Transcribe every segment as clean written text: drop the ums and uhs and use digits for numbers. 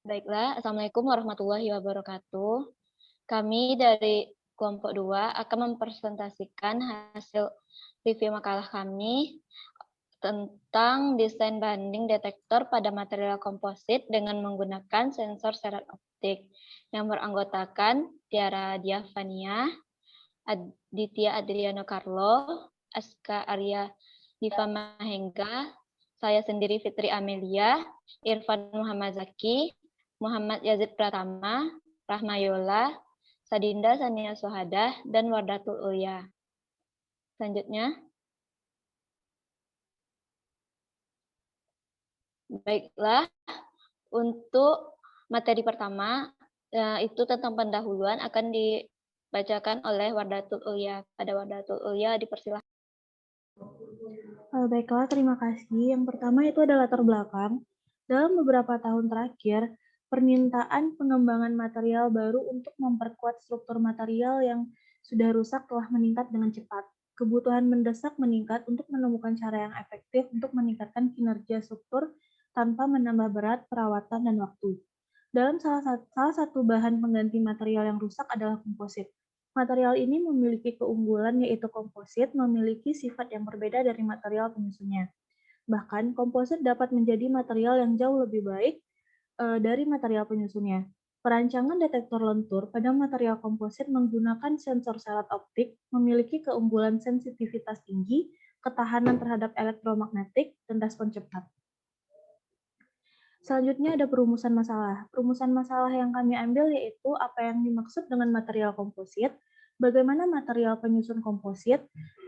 Baiklah, Assalamualaikum warahmatullahi wabarakatuh. Kami dari kelompok 2 akan mempresentasikan hasil review makalah kami tentang desain banding detektor pada material komposit dengan menggunakan sensor serat optik yang beranggotakan Tiara Diavania, Aditya Adriano Carlo, Aska Arya Diva Mahengga, saya sendiri Fitri Amelia, Irfan Muhammad Zaki, Muhammad Yazid Pratama, Rahmayola, Sadinda Sania Sohadah, dan Wardatul Ulya. Selanjutnya, baiklah, untuk materi pertama, itu tentang pendahuluan akan dibacakan oleh Wardatul Ulya. Pada Wardatul Ulya dipersilahkan. Baiklah, terima kasih. Yang pertama itu adalah latar belakang. Dalam beberapa tahun terakhir, permintaan pengembangan material baru untuk memperkuat struktur material yang sudah rusak telah meningkat dengan cepat. Kebutuhan mendesak meningkat untuk menemukan cara yang efektif untuk meningkatkan kinerja struktur tanpa menambah berat, perawatan, dan waktu. Dalam salah satu bahan pengganti material yang rusak adalah komposit. Material ini memiliki keunggulan yaitu komposit memiliki sifat yang berbeda dari material penyusunnya. Bahkan, komposit dapat menjadi material yang jauh lebih baik dari material penyusunnya. Perancangan detektor lentur pada material komposit menggunakan sensor serat optik memiliki keunggulan sensitivitas tinggi, ketahanan terhadap elektromagnetik, dan respon cepat. Selanjutnya ada perumusan masalah. Perumusan masalah yang kami ambil yaitu apa yang dimaksud dengan material komposit, bagaimana material penyusun komposit,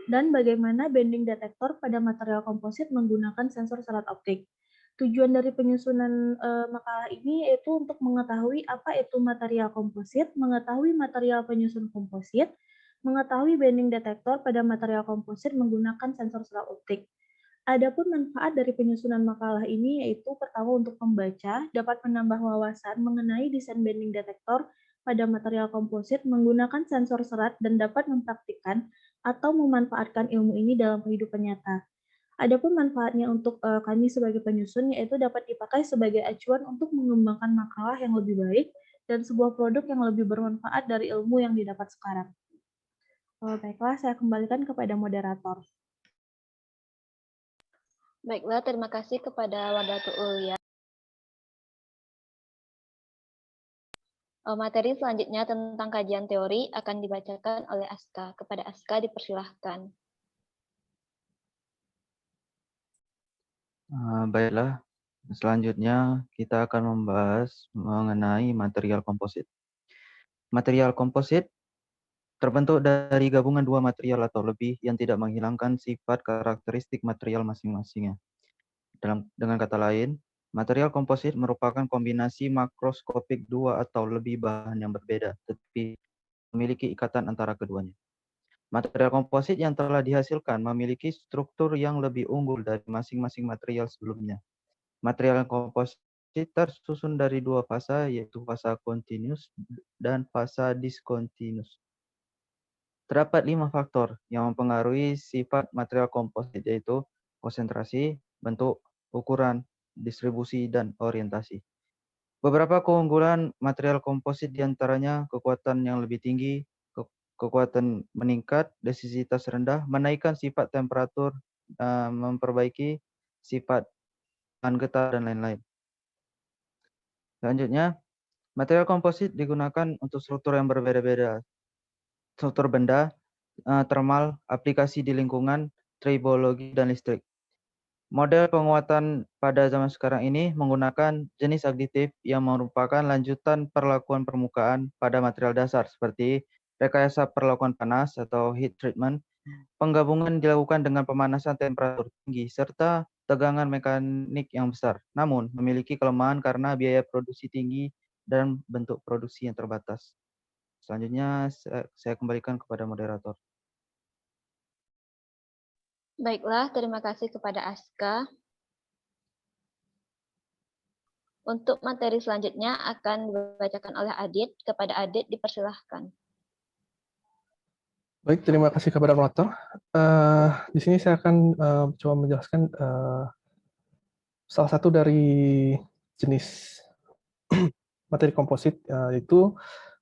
dan bagaimana bending detektor pada material komposit menggunakan sensor serat optik. Tujuan dari penyusunan makalah ini yaitu untuk mengetahui apa itu material komposit, mengetahui material penyusun komposit, mengetahui bending detektor pada material komposit menggunakan sensor serat optik. Adapun manfaat dari penyusunan makalah ini yaitu pertama untuk pembaca dapat menambah wawasan mengenai desain bending detektor pada material komposit menggunakan sensor serat dan dapat mempraktikkan atau memanfaatkan ilmu ini dalam kehidupan nyata. Adapun manfaatnya untuk kami sebagai penyusun yaitu dapat dipakai sebagai acuan untuk mengembangkan makalah yang lebih baik dan sebuah produk yang lebih bermanfaat dari ilmu yang didapat sekarang. Baiklah, saya kembalikan kepada moderator. Baiklah, terima kasih kepada Wardatul Ulya. Materi selanjutnya tentang kajian teori akan dibacakan oleh Aska. Kepada Aska dipersilahkan. Baiklah, selanjutnya kita akan membahas mengenai material komposit. Material komposit terbentuk dari gabungan dua material atau lebih yang tidak menghilangkan sifat karakteristik material masing-masingnya. Dengan kata lain, material komposit merupakan kombinasi makroskopik dua atau lebih bahan yang berbeda, tetapi memiliki ikatan antara keduanya. Material komposit yang telah dihasilkan memiliki struktur yang lebih unggul dari masing-masing material sebelumnya. Material komposit tersusun dari dua fasa, yaitu fasa kontinus dan fasa diskontinus. Terdapat 5 faktor yang mempengaruhi sifat material komposit, yaitu konsentrasi, bentuk, ukuran, distribusi, dan orientasi. Beberapa keunggulan material komposit diantaranya kekuatan yang lebih tinggi, kekuatan meningkat, densitas rendah, menaikkan sifat temperatur, memperbaiki sifat tahan getah, dan lain-lain. Selanjutnya, material komposit digunakan untuk struktur yang berbeda-beda. Struktur benda, termal, aplikasi di lingkungan, tribologi, dan listrik. Model penguatan pada zaman sekarang ini menggunakan jenis aditif yang merupakan lanjutan perlakuan permukaan pada material dasar seperti rekayasa perlakuan panas atau heat treatment. Penggabungan dilakukan dengan pemanasan temperatur tinggi serta tegangan mekanik yang besar, namun memiliki kelemahan karena biaya produksi tinggi dan bentuk produksi yang terbatas. Selanjutnya saya kembalikan kepada moderator. Baiklah, terima kasih kepada Aska. Untuk materi selanjutnya akan dibacakan oleh Adit. Kepada Adit dipersilahkan. Baik, terima kasih kepada moderator. Di sini saya akan coba menjelaskan salah satu dari jenis materi komposit, yaitu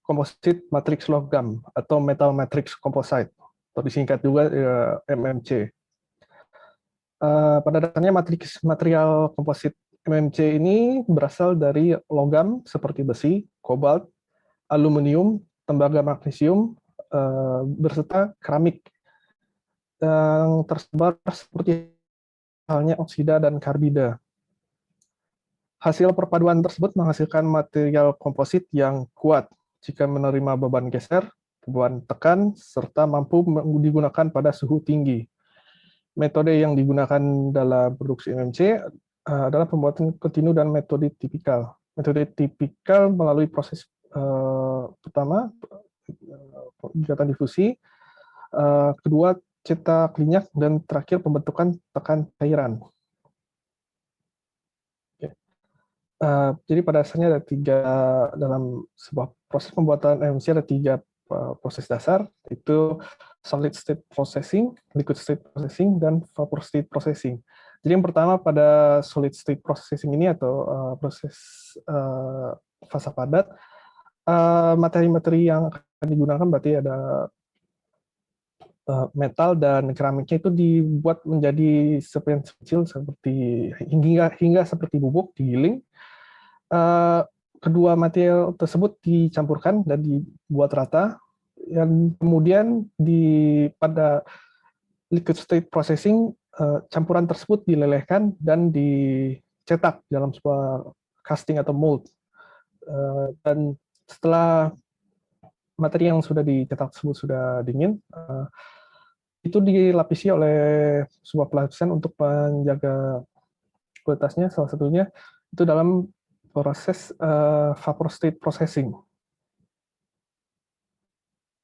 komposit matriks logam atau metal matrix composite, atau disingkat juga MMC. Pada dasarnya matriks material komposit MMC ini berasal dari logam seperti besi, kobalt, aluminium, tembaga magnesium, berserta keramik yang tersebar seperti halnya oksida dan karbida. Hasil perpaduan tersebut menghasilkan material komposit yang kuat jika menerima beban geser, beban tekan, serta mampu digunakan pada suhu tinggi. Metode yang digunakan dalam produksi MMC adalah pembuatan kontinu dan metode tipikal. Metode tipikal melalui proses pertama, kegiatan difusi, kedua, cetak minyak, dan terakhir pembentukan tekan cairan. Jadi pada dasarnya ada tiga, dalam sebuah proses pembuatan MMC ada tiga proses dasar, itu solid state processing, liquid state processing, dan vapor state processing. Jadi yang pertama pada solid state processing ini atau proses fasa padat, materi-materi yang akan digunakan berarti ada metal dan keramiknya itu dibuat menjadi segmen kecil seperti hingga seperti bubuk, digiling. Kedua material tersebut dicampurkan dan dibuat rata, dan kemudian pada liquid state processing campuran tersebut dilelehkan dan dicetak dalam sebuah casting atau mold. Dan setelah materi yang sudah dicetak tersebut sudah dingin, itu dilapisi oleh sebuah pelapisan untuk menjaga kualitasnya. Salah satunya itu dalam proses vapor state processing.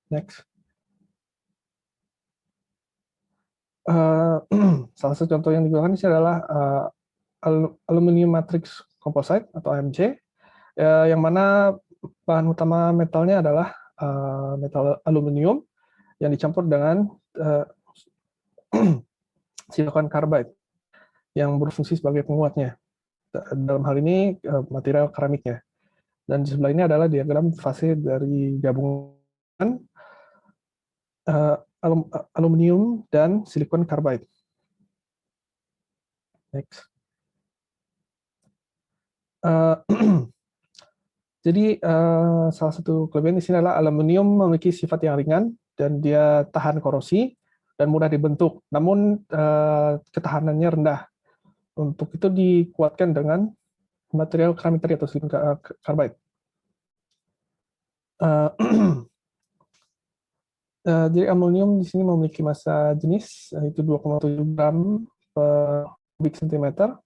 Next. Salah satu contoh yang digunakan ini adalah aluminium matrix composite atau AMC, yang mana bahan utama metalnya adalah metal aluminium yang dicampur dengan silikon carbide yang berfungsi sebagai penguatnya. Dalam hal ini material keramiknya. Dan di sebelah ini adalah diagram fase dari gabungan aluminium dan silikon carbide. Next. Jadi salah satu kelebihan di sini adalah aluminium memiliki sifat yang ringan dan dia tahan korosi dan mudah dibentuk. Namun ketahanannya rendah. Untuk itu dikuatkan dengan material keramik tadi atau silikon carbide. Jadi aluminium di sini memiliki massa jenis yaitu 2,7 gram per kubik sentimeter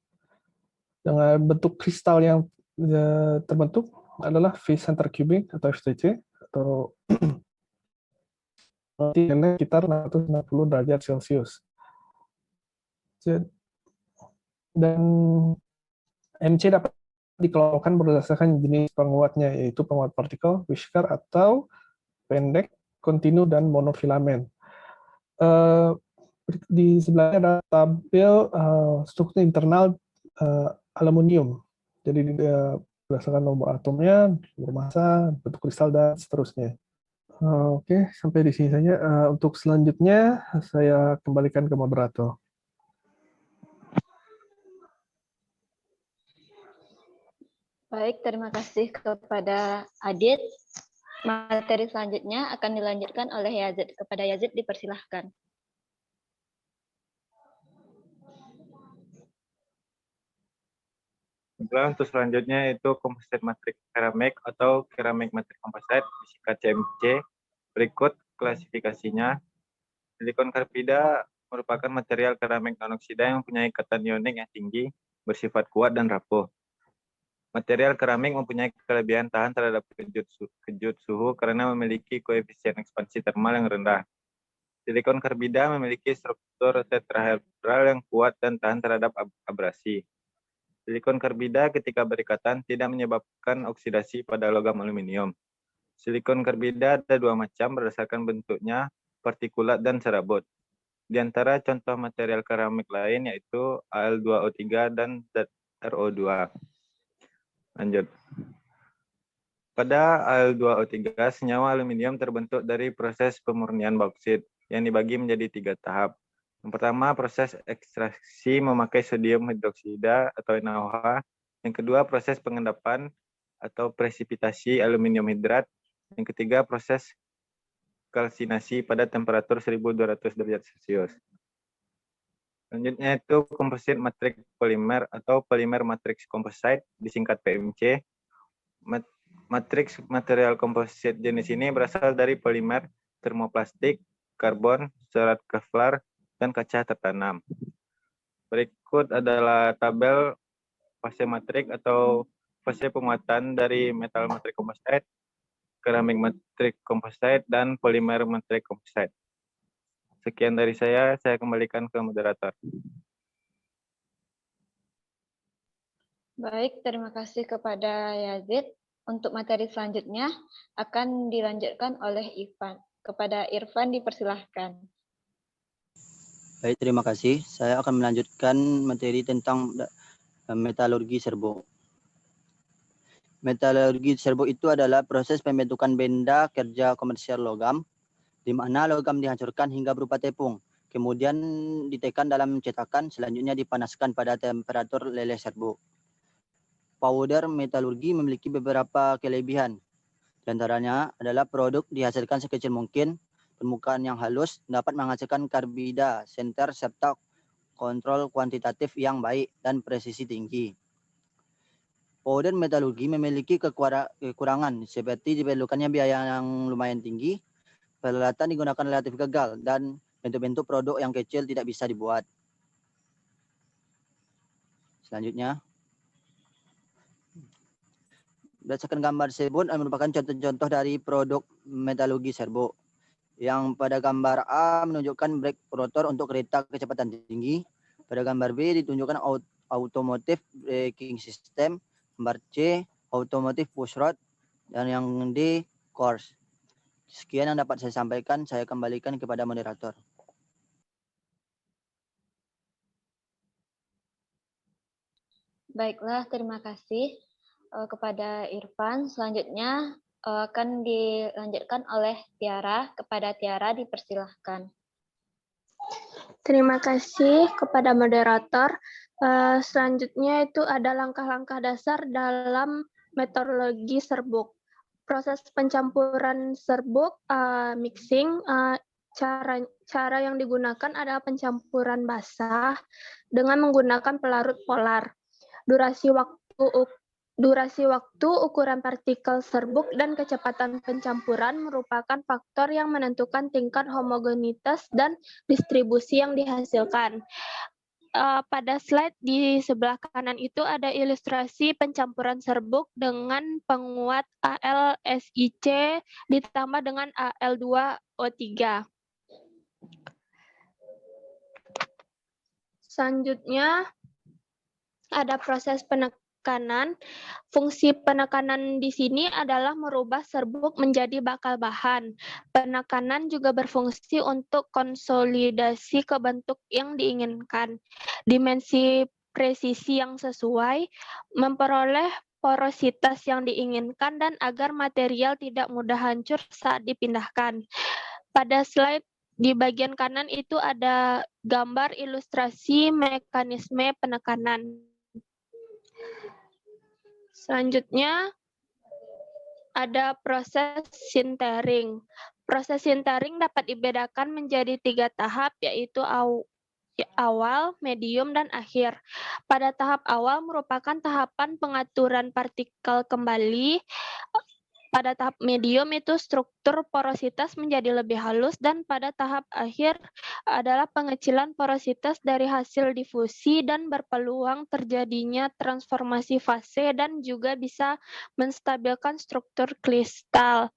dengan bentuk kristal yang terbentuk adalah face center cubic atau FCC atau sekitar 660 derajat Celcius. Dan MC dapat dikelompokkan berdasarkan jenis penguatnya, yaitu penguat partikel, whisker, atau pendek, kontinu, dan monofilament. Di sebelahnya ada tabel struktur internal aluminium. Jadi berdasarkan nomor atomnya, nomor massa, bentuk kristal, dan seterusnya. Oke, sampai di sini saja. Untuk selanjutnya, saya kembalikan ke moderator. Baik, terima kasih kepada Adit. Materi selanjutnya akan dilanjutkan oleh Yazid. Kepada Yazid dipersilahkan. Untuk selanjutnya itu komposit matrik keramik atau keramik matrik komposit, disingkat CMC. Berikut klasifikasinya. Silikon karbida merupakan material keramik non-oksida yang mempunyai ikatan ionik yang tinggi, bersifat kuat dan rapuh. Material keramik mempunyai kelebihan tahan terhadap kejut suhu karena memiliki koefisien ekspansi termal yang rendah. Silikon karbida memiliki struktur tetrahedral yang kuat dan tahan terhadap abrasi. Silikon karbida ketika berikatan tidak menyebabkan oksidasi pada logam aluminium. Silikon karbida ada dua macam berdasarkan bentuknya, partikulat dan serabut. Di antara contoh material keramik lain yaitu Al2O3 dan ZrO2. Lanjut. Pada Al2O3, senyawa aluminium terbentuk dari proses pemurnian bauksit yang dibagi menjadi 3 tahap. Yang pertama, proses ekstraksi memakai sodium hidroksida atau NaOH. Yang kedua, proses pengendapan atau presipitasi aluminium hidrat. Yang ketiga, proses kalsinasi pada temperatur 1200 derajat Celcius. Selanjutnya itu komposit matrik polimer atau polimer matrix composite, disingkat PMC. Matriks material komposit jenis ini berasal dari polimer, termoplastik, karbon, serat Kevlar, dan kaca tertanam. Berikut adalah tabel fase matrik atau fase penguatan dari metal matrik komposit, keramik matrik komposit, dan polimer matrik komposit. Sekian dari saya kembalikan ke moderator. Baik, terima kasih kepada Yazid. Untuk materi selanjutnya akan dilanjutkan oleh Irfan. Kepada Irfan dipersilahkan. Baik, terima kasih. Saya akan melanjutkan materi tentang metalurgi serbo. Metalurgi serbo itu adalah proses pembentukan benda kerja komersial logam, di mana logam dihancurkan hingga berupa tepung, kemudian ditekan dalam cetakan, selanjutnya dipanaskan pada temperatur leleh serbo. Powder metalurgi memiliki beberapa kelebihan. Di antaranya adalah produk dihasilkan sekecil mungkin, permukaan yang halus, dapat menghasilkan karbida, senter, serta kontrol kuantitatif yang baik dan presisi tinggi. Powder metalurgi memiliki kekurangan seperti diperlukannya biaya yang lumayan tinggi, peralatan digunakan relatif gagal, dan bentuk-bentuk produk yang kecil tidak bisa dibuat. Selanjutnya, berdasarkan gambar tersebut merupakan contoh-contoh dari produk metalurgi serbo. Yang pada gambar A menunjukkan brake rotor untuk kereta kecepatan tinggi. Pada gambar B ditunjukkan automotive braking system. Gambar C automotive push rod. Dan yang D course. Sekian yang dapat saya sampaikan. Saya kembalikan kepada moderator. Baiklah, terima kasih kepada Irfan. Selanjutnya akan dilanjutkan oleh Tiara. Kepada Tiara dipersilahkan. Terima kasih kepada moderator. Selanjutnya itu ada langkah-langkah dasar dalam metodologi serbuk. Proses pencampuran serbuk, mixing, cara yang digunakan adalah pencampuran basah dengan menggunakan pelarut polar. Durasi waktu, ukuran partikel serbuk, dan kecepatan pencampuran merupakan faktor yang menentukan tingkat homogenitas dan distribusi yang dihasilkan. Pada slide di sebelah kanan itu ada ilustrasi pencampuran serbuk dengan penguat AlSiC ditambah dengan Al2O3. Selanjutnya ada proses penekanan. Fungsi penekanan di sini adalah merubah serbuk menjadi bakal bahan. Penekanan juga berfungsi untuk konsolidasi ke bentuk yang diinginkan. Dimensi presisi yang sesuai, memperoleh porositas yang diinginkan, dan agar material tidak mudah hancur saat dipindahkan. Pada slide di bagian kanan itu ada gambar ilustrasi mekanisme penekanan. Selanjutnya ada proses sintering. Proses sintering dapat dibedakan menjadi 3 tahap, yaitu awal, medium, dan akhir. Pada tahap awal merupakan tahapan pengaturan partikel kembali. Pada tahap medium itu struktur porositas menjadi lebih halus, dan pada tahap akhir adalah pengecilan porositas dari hasil difusi dan berpeluang terjadinya transformasi fase, dan juga bisa menstabilkan struktur kristal.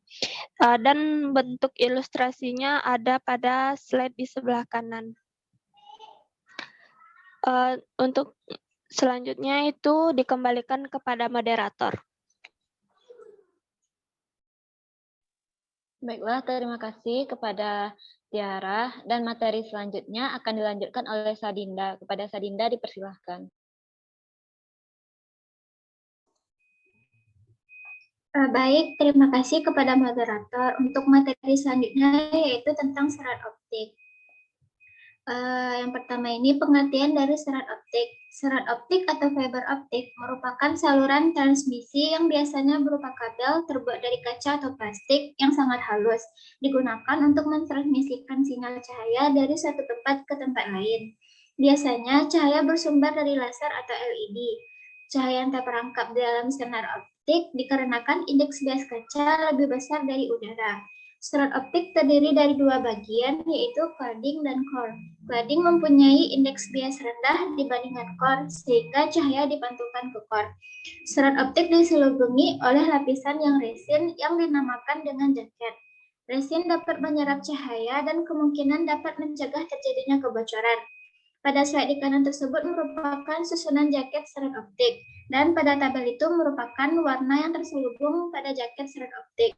Dan bentuk ilustrasinya ada pada slide di sebelah kanan. Untuk selanjutnya itu dikembalikan kepada moderator. Baiklah, terima kasih kepada Tiara. Dan materi selanjutnya akan dilanjutkan oleh Sadinda. Kepada Sadinda dipersilahkan. Baik, terima kasih kepada moderator. Untuk materi selanjutnya yaitu tentang serat optik. Yang pertama ini pengertian dari serat optik. Serat optik atau fiber optik merupakan saluran transmisi yang biasanya berupa kabel terbuat dari kaca atau plastik yang sangat halus, digunakan untuk mentransmisikan sinyal cahaya dari satu tempat ke tempat lain. Biasanya cahaya bersumber dari laser atau LED. Cahaya yang terperangkap di dalam senar optik dikarenakan indeks bias kaca lebih besar dari udara. Serat optik terdiri dari dua bagian, yaitu cladding dan core. Cladding mempunyai indeks bias rendah dibandingkan core, sehingga cahaya dipantulkan ke core. Serat optik diselubungi oleh lapisan yang resin yang dinamakan dengan jaket. Resin dapat menyerap cahaya dan kemungkinan dapat mencegah terjadinya kebocoran. Pada slide di kanan tersebut merupakan susunan jaket serat optik, dan pada tabel itu merupakan warna yang terselubung pada jaket serat optik.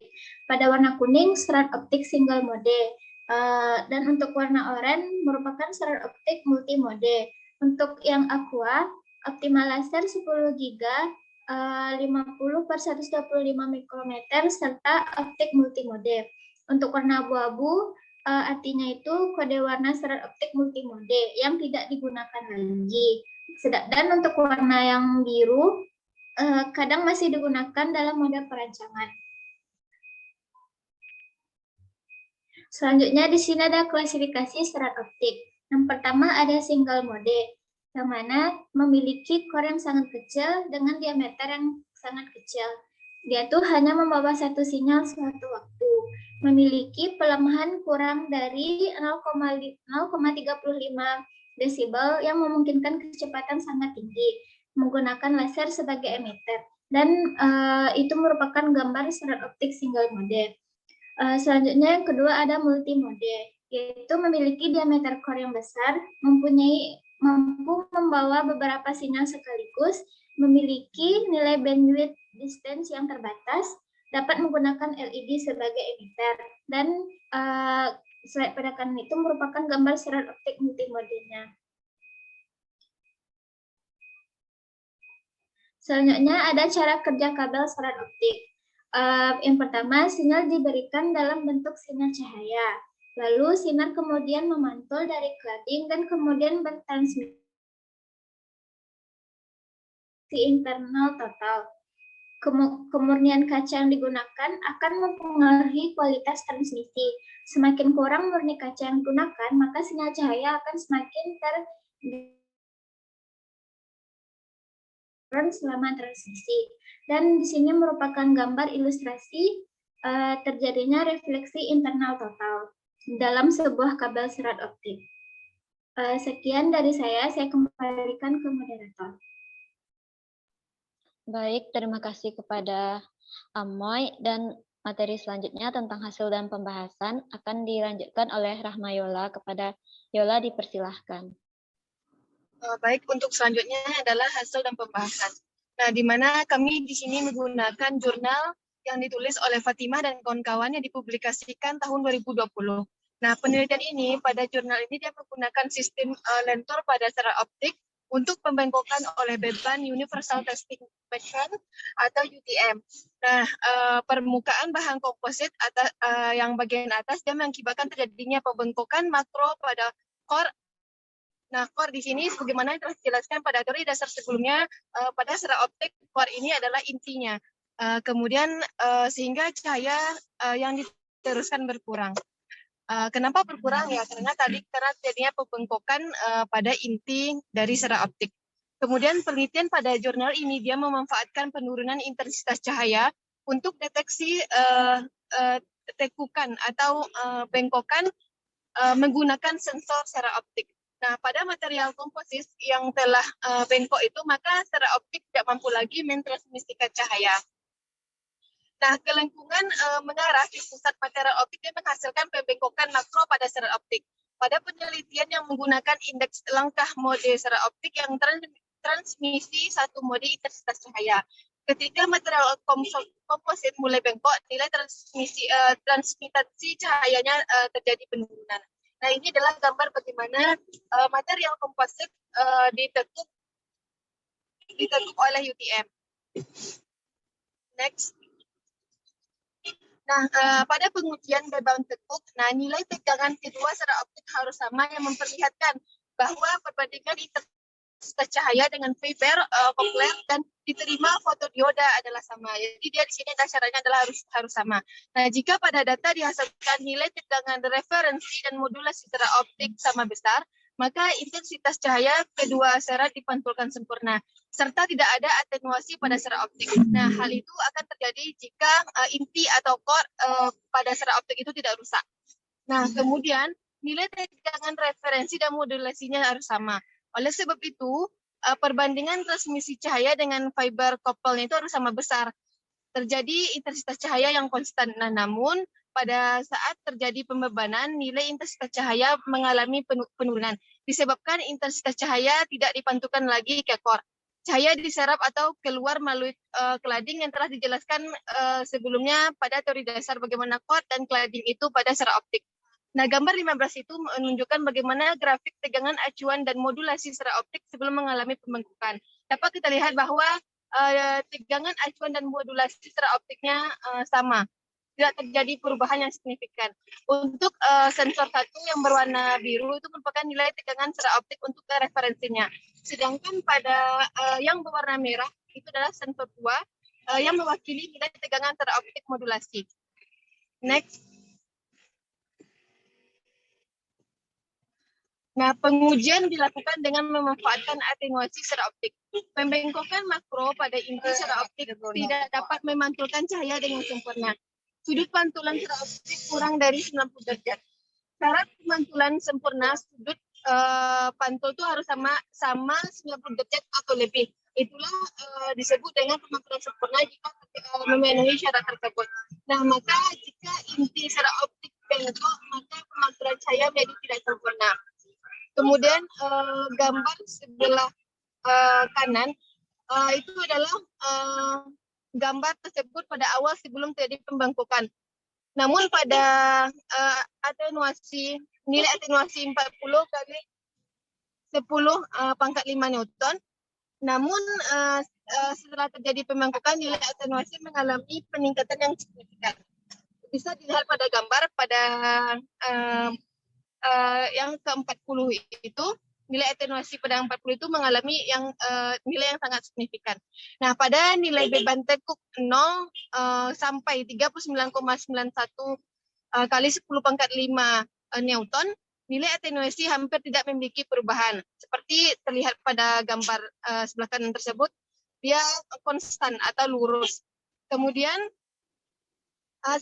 Pada warna kuning, serat optik single mode, dan untuk warna oranye merupakan serat optik multimode. Untuk yang aqua, optimal laser 10 giga, 50/125 mikrometer, serta optik multimode. Untuk warna abu-abu, artinya itu kode warna serat optik multimode yang tidak digunakan lagi. Dan untuk warna yang biru, kadang masih digunakan dalam mode perancangan. Selanjutnya di sini ada klasifikasi serat optik. Yang pertama ada single mode, yang mana memiliki core yang sangat kecil dengan diameter yang sangat kecil. Dia tuh hanya membawa satu sinyal suatu waktu, memiliki pelemahan kurang dari 0,35 desibel yang memungkinkan kecepatan sangat tinggi, menggunakan laser sebagai emitter. Dan itu merupakan gambar serat optik single mode. Selanjutnya yang kedua ada multimode, yaitu memiliki diameter core yang besar, mampu membawa beberapa sinyal sekaligus, memiliki nilai bandwidth distance yang terbatas, dapat menggunakan LED sebagai emitter, dan slide pada kanan itu merupakan gambar serat optik multimodenya. Selanjutnya ada cara kerja kabel serat optik. Yang pertama, sinyal diberikan dalam bentuk sinar cahaya. Lalu sinar kemudian memantul dari cladding dan kemudian bertransmisi internal total. Kemurnian kaca yang digunakan akan mempengaruhi kualitas transmisi. Semakin kurang murni kaca yang digunakan, maka sinyal cahaya akan semakin selama transmisi. Dan di sini merupakan gambar ilustrasi terjadinya refleksi internal total dalam sebuah kabel serat optik. Sekian dari saya kembalikan ke moderator. Baik, terima kasih kepada Amoy, dan materi selanjutnya tentang hasil dan pembahasan akan dilanjutkan oleh Rahma Yola. Kepada Yola dipersilahkan. Baik, untuk selanjutnya adalah hasil dan pembahasan. Nah, di mana kami di sini menggunakan jurnal yang ditulis oleh Fatimah dan kawan-kawan yang dipublikasikan tahun 2020. Nah, penelitian ini pada jurnal ini dia menggunakan sistem lentor pada serat optik untuk pembengkokan oleh beban Universal Testing Pattern atau UTM. Nah, permukaan bahan komposit yang bagian atas dia mengakibatkan terjadinya pembengkokan makro pada core. Nah, core di sini sebagaimana yang telah dijelaskan pada teori dasar sebelumnya, pada serat optik core ini adalah intinya. Kemudian sehingga cahaya yang diteruskan berkurang. Kenapa berkurang ya? Karena terjadinya pembengkokan pada inti dari serat optik. Kemudian penelitian pada jurnal ini dia memanfaatkan penurunan intensitas cahaya untuk deteksi tekukan atau bengkokan menggunakan sensor serat optik. Nah, pada material komposit yang telah bengkok itu, maka serat optik tidak mampu lagi mentransmisikan cahaya. Nah, kelengkungan mengarah di pusat material optik yang menghasilkan pembengkokan makro pada serat optik. Pada penelitian yang menggunakan indeks langkah mode serat optik yang transmisi satu mode intensitas cahaya. Ketika material komposit mulai bengkok, nilai transmitasi cahayanya terjadi penurunan. Nah, ini adalah gambar bagaimana material komposit ditutup oleh UTM. Next. Nah, pada pengujian beban tekuk, nah nilai tegangan kedua serat optik harus sama yang memperlihatkan bahwa perbandingan intensitas cahaya dengan fiber kopler dan diterima fotodioda adalah sama. Jadi dia di sini syaratnya adalah harus sama. Nah, jika pada data dihasilkan nilai tegangan referensi dan modulasi serat optik sama besar, maka intensitas cahaya kedua serat dipantulkan sempurna, serta tidak ada atenuasi pada serat optik. Nah, hal itu akan terjadi jika inti atau core pada serat optik itu tidak rusak. Nah, kemudian nilai tegangan referensi dan modulasinya harus sama. Oleh sebab itu, perbandingan transmisi cahaya dengan fiber couple-nya itu harus sama besar. Terjadi intensitas cahaya yang konstan. Nah, namun pada saat terjadi pembebanan, nilai intensitas cahaya mengalami penurunan disebabkan intensitas cahaya tidak dipantulkan lagi ke core. Cahaya diserap atau keluar melalui cladding yang telah dijelaskan sebelumnya pada teori dasar bagaimana core dan cladding itu pada serat optik. Nah, gambar 15 itu menunjukkan bagaimana grafik tegangan acuan dan modulasi serat optik sebelum mengalami pembengkakan. Dapat kita lihat bahwa tegangan acuan dan modulasi serat optiknya sama. Tidak terjadi perubahan yang signifikan. Untuk sensor 1 yang berwarna biru itu merupakan nilai tegangan serat optik untuk referensinya. Sedangkan pada yang berwarna merah itu adalah sensor 2 yang mewakili nilai tegangan serat optik modulasi. Next. Nah, pengujian dilakukan dengan memanfaatkan atenuasi serat optik. Pembengkokan makro pada inti serat optik tidak dapat memantulkan cahaya dengan sempurna. Sudut pantulan serat optik kurang dari 90 derajat. Syarat pemantulan sempurna sudut pantul itu harus sama 90 derajat atau lebih. Itulah disebut dengan pemantulan sempurna jika memenuhi syarat tersebut. Nah, maka jika inti serat optik bengkok, maka pemantulan cahaya menjadi tidak sempurna. Kemudian gambar sebelah kanan itu adalah gambar tersebut pada awal sebelum terjadi pembengkokan. Namun pada nilai atenuasi 40 kali 10 pangkat 5 Newton. Namun setelah terjadi pembengkokan, nilai atenuasi mengalami peningkatan yang signifikan. Bisa dilihat pada gambar pada yang ke-40 itu, nilai atenuasi pada 40 itu mengalami nilai yang sangat signifikan. Nah, pada nilai beban tekuk 0 sampai 39,91 kali 10 pangkat 5 Newton, nilai atenuasi hampir tidak memiliki perubahan. Seperti terlihat pada gambar sebelah kanan tersebut, dia konstan atau lurus. Kemudian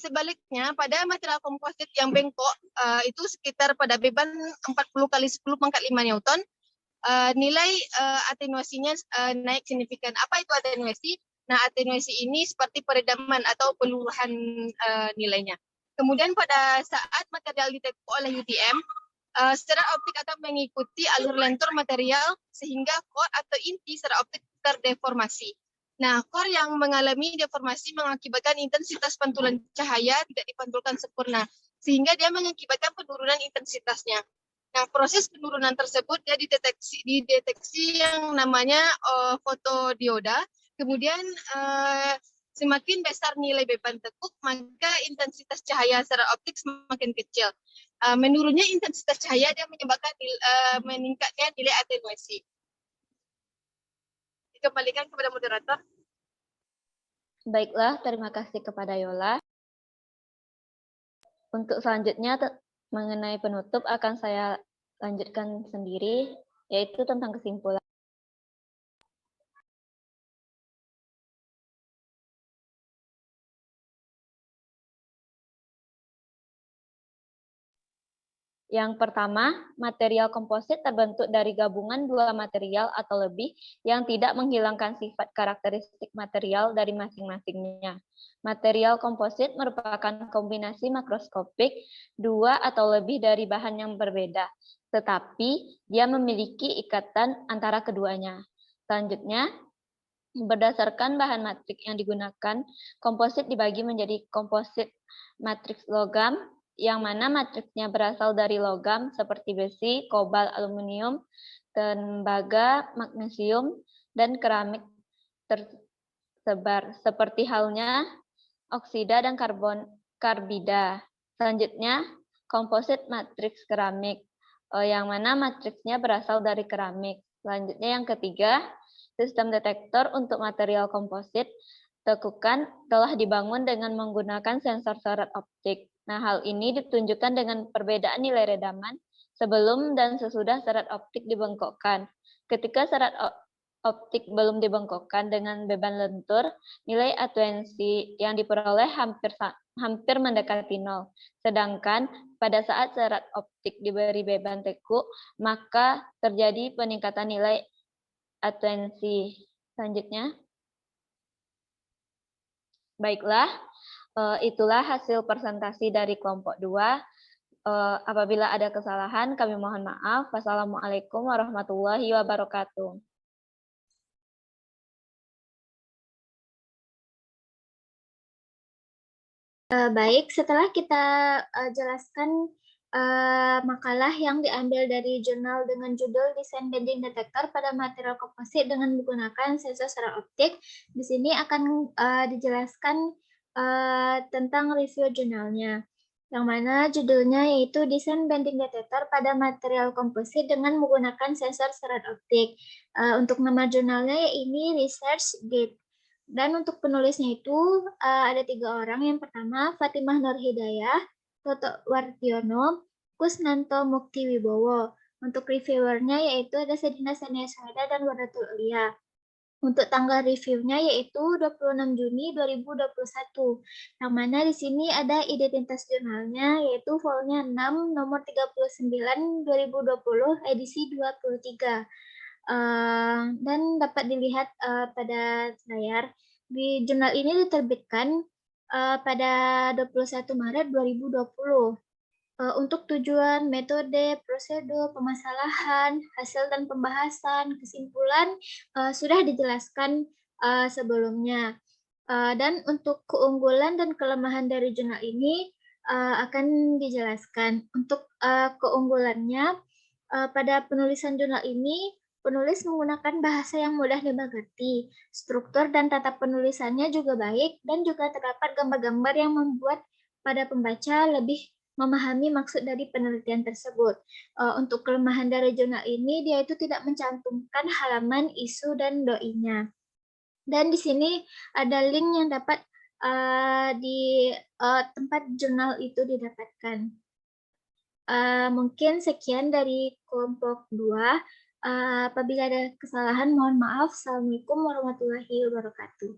sebaliknya, pada material komposit yang bengkok, itu sekitar pada beban 40 kali 10 pangkat 5 Newton, nilai atenuasinya naik signifikan. Apa itu atenuasi? Nah, atenuasi ini seperti peredaman atau peluruhan nilainya. Kemudian pada saat material ditekuk oleh UTM, serat optik akan mengikuti alur lentur material sehingga core atau inti serat optik terdeformasi. Nah, core yang mengalami deformasi mengakibatkan intensitas pantulan cahaya tidak dipantulkan sempurna, sehingga dia mengakibatkan penurunan intensitasnya. Nah, proses penurunan tersebut dia dideteksi yang namanya fotodioda. Kemudian semakin besar nilai beban tekuk, maka intensitas cahaya serat optik semakin kecil. Menurunnya intensitas cahaya dia menyebabkan meningkatnya nilai atenuasi. Dikembalikan kepada moderator. Baiklah, terima kasih kepada Yola. Untuk selanjutnya mengenai penutup akan saya lanjutkan sendiri, yaitu tentang kesimpulan. Yang pertama, material komposit terbentuk dari gabungan dua material atau lebih yang tidak menghilangkan sifat karakteristik material dari masing-masingnya. Material komposit merupakan kombinasi makroskopik dua atau lebih dari bahan yang berbeda, tetapi dia memiliki ikatan antara keduanya. Selanjutnya, berdasarkan bahan matriks yang digunakan, komposit dibagi menjadi komposit matriks logam, yang mana matriksnya berasal dari logam seperti besi, kobalt, aluminium, tembaga, magnesium, dan keramik tersebar, seperti halnya oksida dan karbon karbida. Selanjutnya, komposit matriks keramik, yang mana matriksnya berasal dari keramik. Selanjutnya yang ketiga, sistem detektor untuk material komposit tekukan telah dibangun dengan menggunakan sensor serat optik. Nah, hal ini ditunjukkan dengan perbedaan nilai redaman sebelum dan sesudah serat optik dibengkokkan. Ketika serat optik belum dibengkokkan dengan beban lentur, nilai atuensi yang diperoleh hampir mendekati nol. Sedangkan pada saat serat optik diberi beban teku, maka terjadi peningkatan nilai atuensi. Selanjutnya. Baiklah, itulah hasil presentasi dari kelompok 2. Apabila ada kesalahan, kami mohon maaf. Wassalamualaikum warahmatullahi wabarakatuh. Baik, setelah kita jelaskan makalah yang diambil dari jurnal dengan judul Desain Bending Detector pada material komposit dengan menggunakan sensor serat optik, di sini akan dijelaskan tentang review jurnalnya, yang mana judulnya yaitu Desain Bending Detector pada material komposit dengan menggunakan sensor serat optik. Untuk nama jurnalnya ini Research Gate. Dan untuk penulisnya itu ada 3 orang. Yang pertama Fatimah Nur Hidayah, Toto Wardiono, Kusnanto Mukti Wibowo. Untuk reviewernya yaitu ada Sedina Sania Syahada dan Waratul Ulia. Untuk tanggal reviewnya yaitu 26 Juni 2021. Yang mana di sini ada identitas jurnalnya yaitu volumenya 6 nomor 39 2020 edisi 23. Dan dapat dilihat pada layar, di jurnal ini diterbitkan pada 21 Maret 2020. Untuk tujuan, metode, prosedur, permasalahan, hasil dan pembahasan, kesimpulan sudah dijelaskan sebelumnya. Dan untuk keunggulan dan kelemahan dari jurnal ini akan dijelaskan. Untuk keunggulannya, pada penulisan jurnal ini, penulis menggunakan bahasa yang mudah dimengerti, struktur dan tata penulisannya juga baik, dan juga terdapat gambar-gambar yang membuat pada pembaca lebih memahami maksud dari penelitian tersebut. Untuk kelemahan dari jurnal ini, dia itu tidak mencantumkan halaman, isu, dan doinya. Dan di sini ada link yang dapat di tempat jurnal itu didapatkan. Mungkin sekian dari kelompok 2. Apabila ada kesalahan, mohon maaf. Assalamualaikum warahmatullahi wabarakatuh.